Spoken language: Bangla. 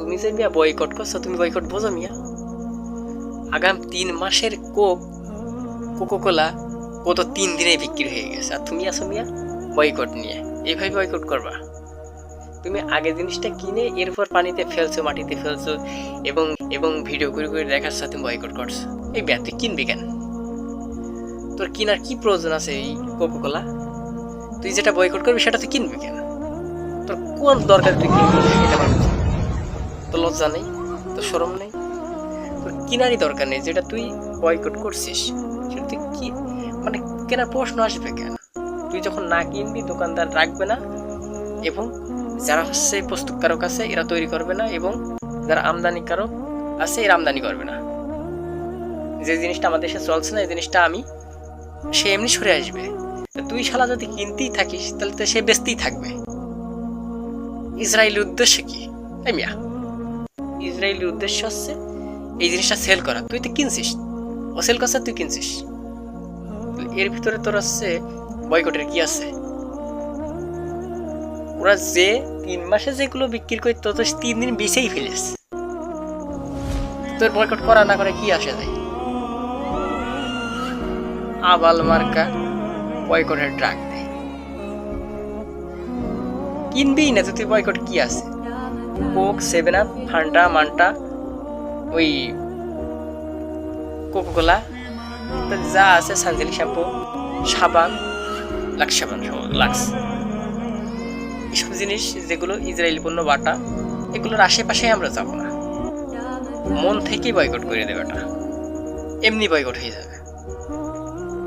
তুমি যে মিয়া বয়কট করছো, তুমি বয়কট বোঝো মিয়া? আগামী 3 মাসের কোকোকোলা গত 3 দিনে বিক্রি হয়ে গেছে, আর তুমি আসো মিয়া বয়কট নিয়ে। এইভাবে বয়কট করবা? তুমি আগে জিনিসটা কিনে এরপর পানিতে ফেলছো, মাটিতে ফেলছো, এবং এবং ভিডিও করে করে দেখাচ্ছ তুমি বয়কট করছো। এই ব্যাগ তুই কিনবি কেন? তোর কেনার কি প্রয়োজন আছে এই কোকোকোলা? তুই যেটা বয়কট করবি সেটা তুই কিনবি কেন? তোর কোন দরকার তুই কিনবি এটা আমার বুঝি। তোর লজ্জা নেই? তোর শরম নেই? তোর কেনারই দরকার নেই। যেটা তুই বয়কট করছিস সেটা তুই কি মানে কেনার প্রশ্ন আসবে কেন? তুই যখন না কিনবি দোকানদার রাখবে না, এবং যারা হচ্ছে প্রস্তুতকারক আছে এরা তৈরি করবে না, এবং যারা আমদানিকারক আছে এরা আমদানি করবে না। যে জিনিসটা আমাদের দেশে চলছে না এই জিনিসটা সে এমনি সরে আসবে। তুই শালা যদি কিনতেই থাকিস তাহলে তো সে বেচতেই থাকবে। ইসরায়েলের উদ্দেশ্য কি? এই মিয়া, ইসরায়েলের উদ্দেশ্য হচ্ছে এই জিনিসটা সেল করা। তুই তো কিনছিস, ও সেল করছে, তুই কিনছিস। এর ভিতরে তোর হচ্ছে বয়কটের কি আছে? ওরা যে 3 মাসে যেগুলো বিক্রি করে তত 3 দিন বেচেই ফেলিস। তোর বয়কট করা না করে কি আসে যায়? আবাল মার্কা বয়কটের ড্রাগ দেয়। কিনবি না তো তুই, বয়কট কি আছে? কোক, 7 আপ, ফান্টা, মান্টা, ওই কোকোকোলা, যা আছে, সানজিল শ্যাম্পু, সাবান, লাক্স সাবান, লাক্স, এসব জিনিস যেগুলো ইসরায়েলি পণ্য বাটা, এগুলোর আশেপাশে আমরা যাবো না। মন থেকেই বয়কট করে দেবে, এটা এমনি বয়কট হয়ে যাবে।